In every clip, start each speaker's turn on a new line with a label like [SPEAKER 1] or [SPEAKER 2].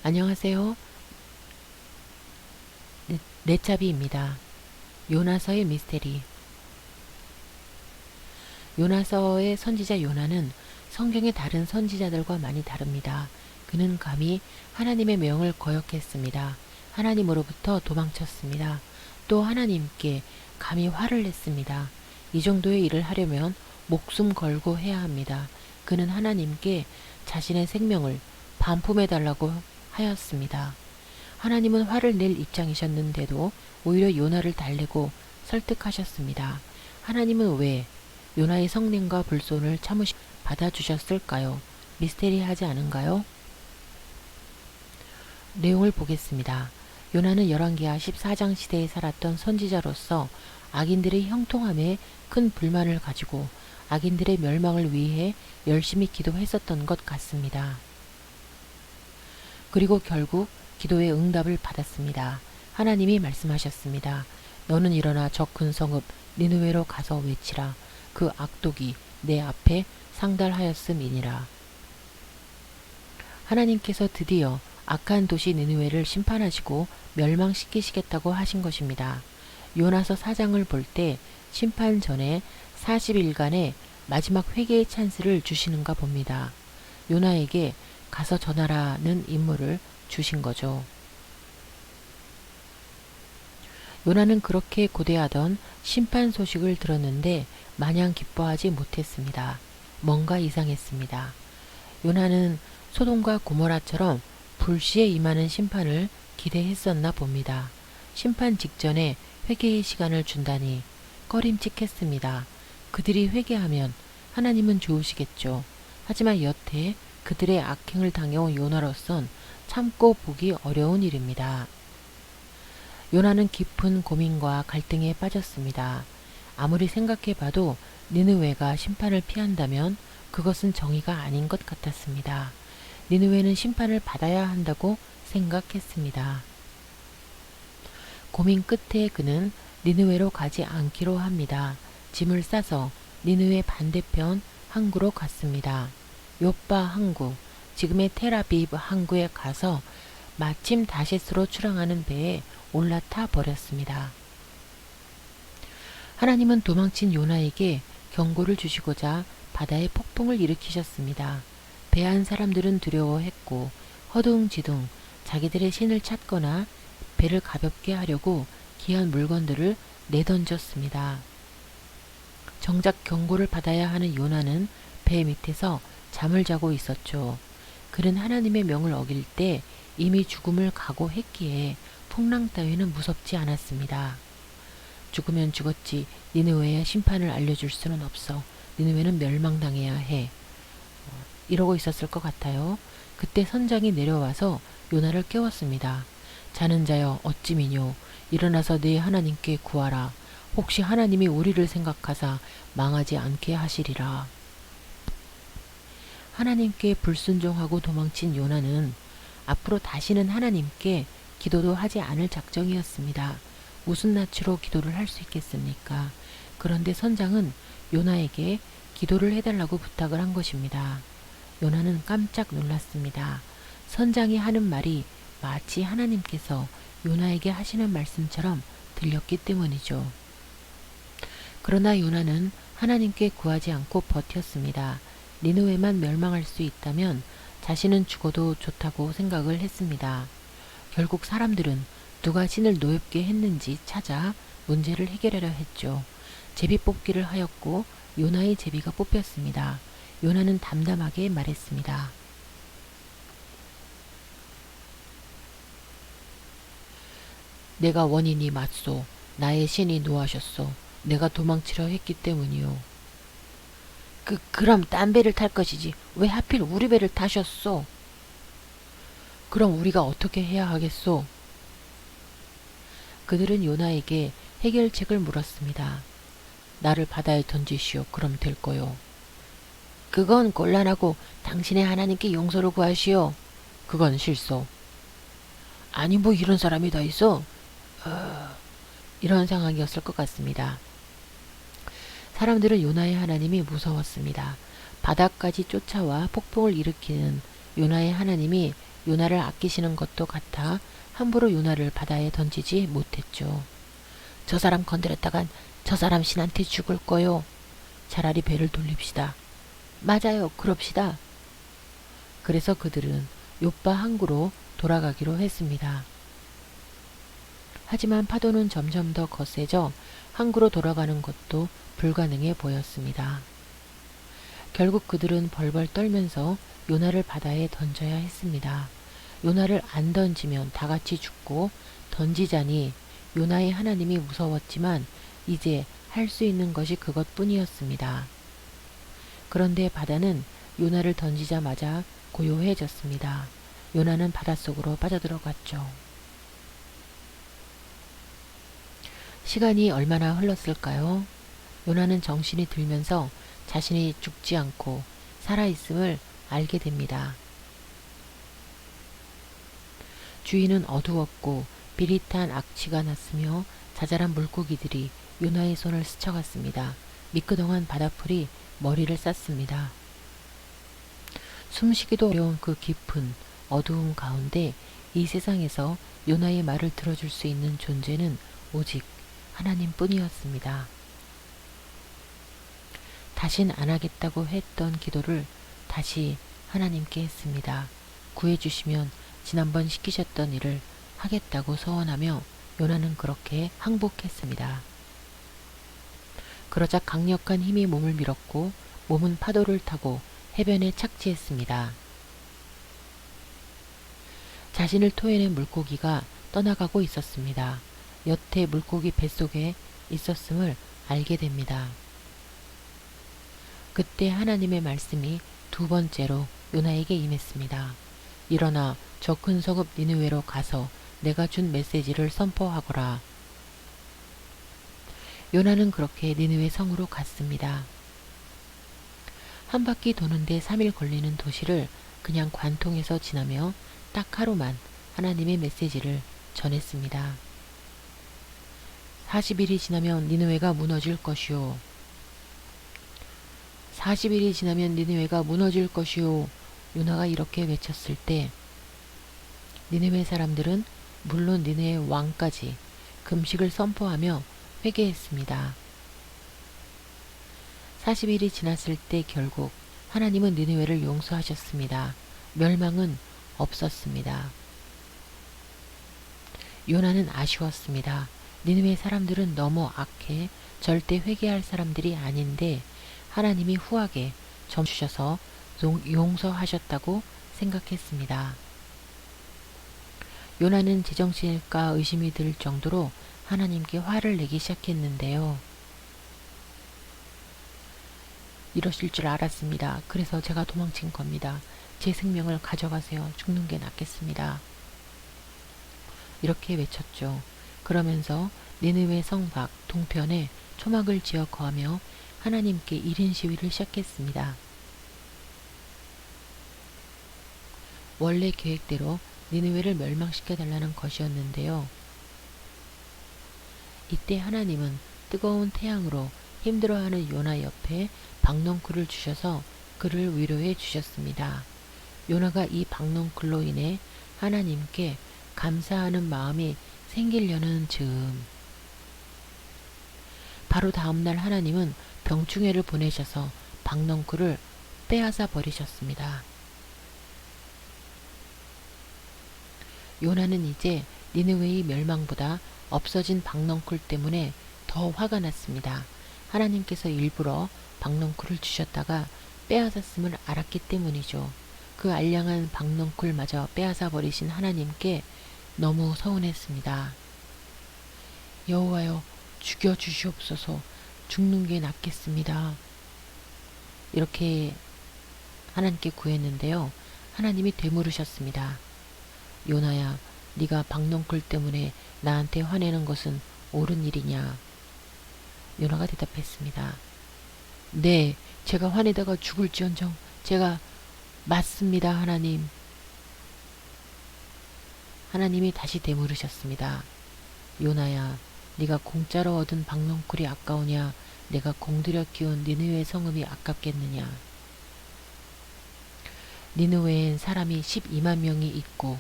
[SPEAKER 1] 안녕하세요. 넷차비입니다. 요나서의 미스테리. 요나서의 선지자 요나는 성경의 다른 선지자들과 많이 다릅니다. 그는 감히 하나님의 명을 거역했습니다. 하나님으로부터 도망쳤습니다. 또 하나님께 감히 화를 냈습니다. 이 정도의 일을 하려면 목숨 걸고 해야 합니다. 그는 하나님께 자신의 생명을 반품해달라고 하였습니다. 하나님은 화를 낼 입장이셨는데도 오히려 요나를 달래고 설득하셨습니다. 하나님은 왜 요나의 성냄과 불손을 받아주셨을까요? 미스테리하지 않은가요? 내용을 보겠습니다. 요나는 열왕기하 14장 시대에 살았던 선지자로서 악인들의 형통함에 큰 불만을 가지고 악인들의 멸망을 위해 열심히 기도했었던 것 같습니다. 그리고 결국 기도의 응답을 받았습니다. 하나님이 말씀하셨습니다. 너는 일어나 저 큰 성읍 니느웨로 가서 외치라. 그 악독이 내 앞에 상달하였음이니라. 하나님께서 드디어 악한 도시 니느웨를 심판하시고 멸망시키시겠다고 하신 것입니다. 요나서 4장을 볼 때 심판 전에 40일간의 마지막 회개의 찬스를 주시는가 봅니다. 요나에게 가서 전하라는 임무를 주신 거죠. 요나는 그렇게 고대하던 심판 소식을 들었는데 마냥 기뻐하지 못했습니다. 뭔가 이상했습니다. 요나는 소돔과 고모라처럼 불시에 임하는 심판을 기대했었나 봅니다. 심판 직전에 회개의 시간을 준다니 꺼림칙했습니다. 그들이 회개하면 하나님은 좋으시겠죠. 하지만 여태 그들의 악행을 당해온 요나로선 참고 보기 어려운 일입니다. 요나는 깊은 고민과 갈등에 빠졌습니다. 아무리 생각해봐도 니느웨가 심판을 피한다면 그것은 정의가 아닌 것 같았습니다. 니느웨는 심판을 받아야 한다고 생각했습니다. 고민 끝에 그는 니느웨로 가지 않기로 합니다. 짐을 싸서 니느웨 반대편 항구로 갔습니다. 요빠 항구, 지금의 텔아비브 항구에 가서 마침 다시스로 출항하는 배에 올라타 버렸습니다. 하나님은 도망친 요나에게 경고를 주시고자 바다에 폭풍을 일으키셨습니다. 배 안 사람들은 두려워했고 허둥지둥 자기들의 신을 찾거나 배를 가볍게 하려고 귀한 물건들을 내던졌습니다. 정작 경고를 받아야 하는 요나는 배 밑에서 잠을 자고 있었죠. 그는 하나님의 명을 어길 때 이미 죽음을 각오했기에 풍랑 따위는 무섭지 않았습니다. 죽으면 죽었지 니느웨의 심판을 알려줄 수는 없어. 니느웨는 멸망당해야 해. 이러고 있었을 것 같아요. 그때 선장이 내려와서 요나를 깨웠습니다. 자는 자여 어찌 미뇨. 일어나서 네 하나님께 구하라. 혹시 하나님이 우리를 생각하사 망하지 않게 하시리라. 하나님께 불순종하고 도망친 요나는 앞으로 다시는 하나님께 기도도 하지 않을 작정이었습니다. 무슨 낯으로 기도를 할 수 있겠습니까? 그런데 선장은 요나에게 기도를 해달라고 부탁을 한 것입니다. 요나는 깜짝 놀랐습니다. 선장이 하는 말이 마치 하나님께서 요나에게 하시는 말씀처럼 들렸기 때문이죠. 그러나 요나는 하나님께 구하지 않고 버텼습니다. 니느웨만 멸망할 수 있다면 자신은 죽어도 좋다고 생각을 했습니다. 결국 사람들은 누가 신을 노엽게 했는지 찾아 문제를 해결하려 했죠. 제비 뽑기를 하였고 요나의 제비가 뽑혔습니다. 요나는 담담하게 말했습니다. 내가 원인이 맞소. 나의 신이 노하셨소. 내가 도망치려 했기 때문이요. 그럼 딴 배를 탈 것이지 왜 하필 우리 배를 타셨소? 그럼 우리가 어떻게 해야 하겠소? 그들은 요나에게 해결책을 물었습니다. 나를 바다에 던지시오. 그럼 될 거요. 그건 곤란하고 당신의 하나님께 용서를 구하시오. 그건 실소. 아니 뭐 이런 사람이 다 있어? 이런 상황이었을 것 같습니다. 사람들은 요나의 하나님이 무서웠습니다. 바다까지 쫓아와 폭풍을 일으키는 요나의 하나님이 요나를 아끼시는 것도 같아 함부로 요나를 바다에 던지지 못했죠. 저 사람 건드렸다간 저 사람 신한테 죽을 거요. 차라리 배를 돌립시다. 맞아요. 그럽시다. 그래서 그들은 욥바 항구로 돌아가기로 했습니다. 하지만 파도는 점점 더 거세져 항구로 돌아가는 것도 불가능해 보였습니다. 결국 그들은 벌벌 떨면서 요나를 바다에 던져야 했습니다. 요나를 안 던지면 다 같이 죽고 던지자니 요나의 하나님이 무서웠지만 이제 할 수 있는 것이 그것뿐이었습니다. 그런데 바다는 요나를 던지자마자 고요해졌습니다. 요나는 바닷속으로 빠져들어갔죠. 시간이 얼마나 흘렀을까요? 요나는 정신이 들면서 자신이 죽지 않고 살아있음을 알게 됩니다. 주위는 어두웠고 비릿한 악취가 났으며 자잘한 물고기들이 요나의 손을 스쳐갔습니다. 미끄덩한 바닷풀이 머리를 쌌습니다. 숨쉬기도 어려운 그 깊은 어두움 가운데 이 세상에서 요나의 말을 들어줄 수 있는 존재는 오직 하나님뿐이었습니다. 다신 안 하겠다고 했던 기도를 다시 하나님께 했습니다. 구해주시면 지난번 시키셨던 일을 하겠다고 서원하며 요나는 그렇게 항복했습니다. 그러자 강력한 힘이 몸을 밀었고 몸은 파도를 타고 해변에 착지했습니다. 자신을 토해낸 물고기가 떠나가고 있었습니다. 여태 물고기 뱃속에 있었음을 알게 됩니다. 그때 하나님의 말씀이 두 번째로 요나에게 임했습니다. 일어나 저 큰 성읍 니느웨로 가서 내가 준 메시지를 선포하거라. 요나는 그렇게 니느웨 성으로 갔습니다. 한 바퀴 도는데 3일 걸리는 도시를 그냥 관통해서 지나며 딱 하루만 하나님의 메시지를 전했습니다. 40일이 지나면 니느웨가 무너질 것이요. 40일이 지나면 니느웨가 무너질 것이요. 요나가 이렇게 외쳤을 때 니느웨 사람들은 물론 니느웨 왕까지 금식을 선포하며 회개했습니다. 40일이 지났을 때 결국 하나님은 니느웨를 용서하셨습니다. 멸망은 없었습니다. 요나는 아쉬웠습니다. 니느웨 사람들은 너무 악해 절대 회개할 사람들이 아닌데 하나님이 후하게 점 주셔서 용서하셨다고 생각했습니다. 요나는 제정신일까 의심이 들 정도로 하나님께 화를 내기 시작했는데요. 이러실 줄 알았습니다. 그래서 제가 도망친 겁니다. 제 생명을 가져가세요. 죽는 게 낫겠습니다. 이렇게 외쳤죠. 그러면서 니느웨 성 밖 동편에 초막을 지어 거하며 하나님께 1인 시위를 시작했습니다. 원래 계획대로 니느웨를 멸망시켜달라는 것이었는데요. 이때 하나님은 뜨거운 태양으로 힘들어하는 요나 옆에 박넝쿨을 주셔서 그를 위로해 주셨습니다. 요나가 이 박넝쿨로 인해 하나님께 감사하는 마음이 생기려는 즈음 바로 다음날 하나님은 병충해를 보내셔서 박넝쿨을 빼앗아 버리셨습니다. 요나는 이제 니느웨의 멸망보다 없어진 박넝쿨 때문에 더 화가 났습니다. 하나님께서 일부러 박넝쿨을 주셨다가 빼앗았음을 알았기 때문이죠. 그 알량한 박넝쿨마저 빼앗아 버리신 하나님께 너무 서운했습니다. 여호와여 죽여주시옵소서. 죽는 게 낫겠습니다. 이렇게 하나님께 구했는데요. 하나님이 되물으셨습니다. 요나야, 네가 박넝쿨 때문에 나한테 화내는 것은 옳은 일이냐? 요나가 대답했습니다. 네, 제가 화내다가 죽을지언정 제가 맞습니다, 하나님. 하나님이 다시 되물으셨습니다. 요나야, 네가 공짜로 얻은 박넝쿨이 아까우냐? 내가 공들여 키운 니느웨 성읍이 아깝겠느냐? 니느웨엔 사람이 12만 명이 있고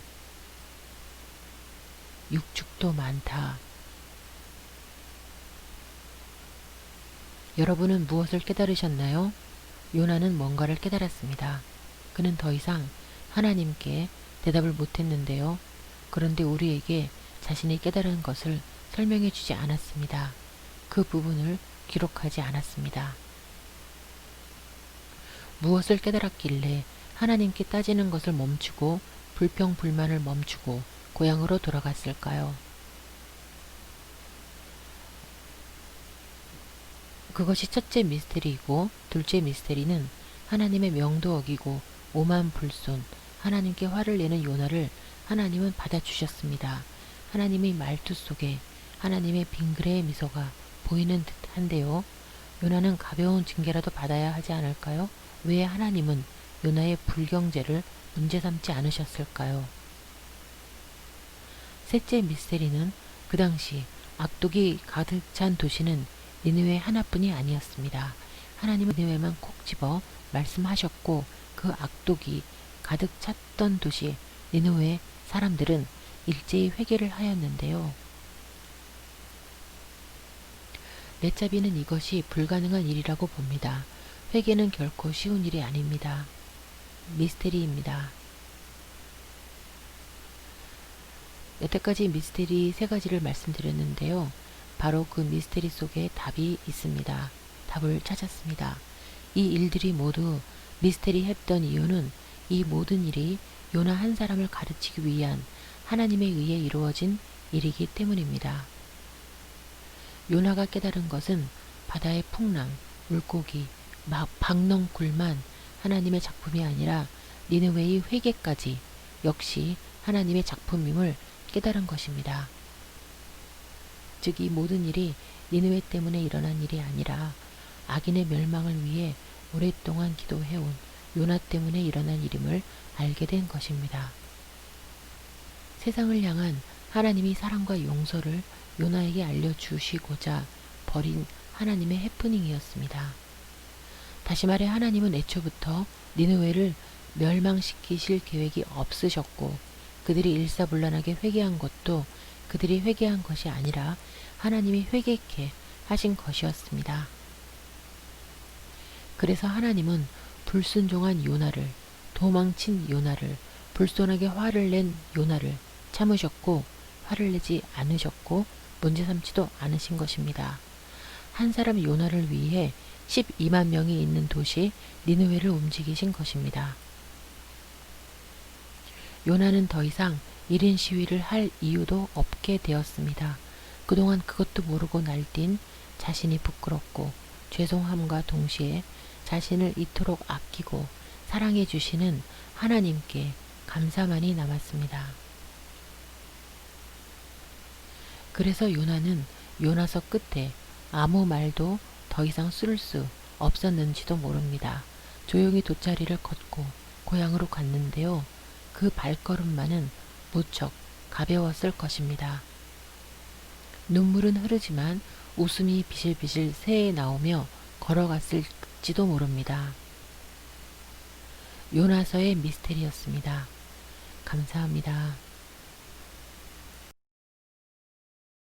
[SPEAKER 1] 육축도 많다. 여러분은 무엇을 깨달으셨나요? 요나는 뭔가를 깨달았습니다. 그는 더 이상 하나님께 대답을 못했는데요. 그런데 우리에게 자신이 깨달은 것을 설명해 주지 않았습니다. 그 부분을 기록하지 않았습니다. 무엇을 깨달았길래 하나님께 따지는 것을 멈추고 불평불만을 멈추고 고향으로 돌아갔을까요? 그것이 첫째 미스테리이고, 둘째 미스테리는 하나님의 명도 어기고 오만 불손 하나님께 화를 내는 요나를 하나님은 받아주셨습니다. 하나님의 말투 속에 하나님의 빙그레의 미소가 보이는 듯한데요. 요나는 가벼운 징계라도 받아야 하지 않을까요? 왜 하나님은 요나의 불경제를 문제 삼지 않으셨을까요? 셋째 미스테리는 그 당시 악독이 가득 찬 도시는 니느웨 하나뿐이 아니었습니다. 하나님은 니느웨만 콕 집어 말씀하셨고, 그 악독이 가득 찼던 도시 니느웨 사람들은 일제히 회개를 하였는데요. 렛자비는 이것이 불가능한 일이라고 봅니다. 회개는 결코 쉬운 일이 아닙니다. 미스테리입니다. 여태까지 미스테리 세 가지를 말씀드렸는데요. 바로 그 미스테리 속에 답이 있습니다. 답을 찾았습니다. 이 일들이 모두 미스테리 했던 이유는 이 모든 일이 요나 한 사람을 가르치기 위한 하나님에 의해 이루어진 일이기 때문입니다. 요나가 깨달은 것은 바다의 풍랑, 물고기, 박넝굴만 하나님의 작품이 아니라 니느웨의 회개까지 역시 하나님의 작품임을 깨달은 것입니다. 즉, 이 모든 일이 니느웨 때문에 일어난 일이 아니라 악인의 멸망을 위해 오랫동안 기도해온 요나 때문에 일어난 일임을 알게 된 것입니다. 세상을 향한 하나님이 사랑과 용서를 요나에게 알려주시고자 벌인 하나님의 해프닝이었습니다. 다시 말해 하나님은 애초부터 니느웨를 멸망시키실 계획이 없으셨고, 그들이 일사불란하게 회개한 것도 그들이 회개한 것이 아니라 하나님이 회개케 하신 것이었습니다. 그래서 하나님은 불순종한 요나를, 도망친 요나를, 불손하게 화를 낸 요나를 참으셨고, 화를 내지 않으셨고 문제 삼지도 않으신 것입니다. 한 사람 요나를 위해 12만 명이 있는 도시 니느웨를 움직이신 것입니다. 요나는 더 이상 1인 시위를 할 이유도 없게 되었습니다. 그동안 그것도 모르고 날뛴 자신이 부끄럽고 죄송함과 동시에 자신을 이토록 아끼고 사랑해 주시는 하나님께 감사만이 남았습니다. 그래서 요나는 요나서 끝에 아무 말도 더 이상 쓸 수 없었는지도 모릅니다. 조용히 돗자리를 걷고 고향으로 갔는데요. 그 발걸음만은 무척 가벼웠을 것입니다. 눈물은 흐르지만 웃음이 비실비실 새에 나오며 걸어갔을지도 모릅니다. 요나서의 미스테리였습니다. 감사합니다.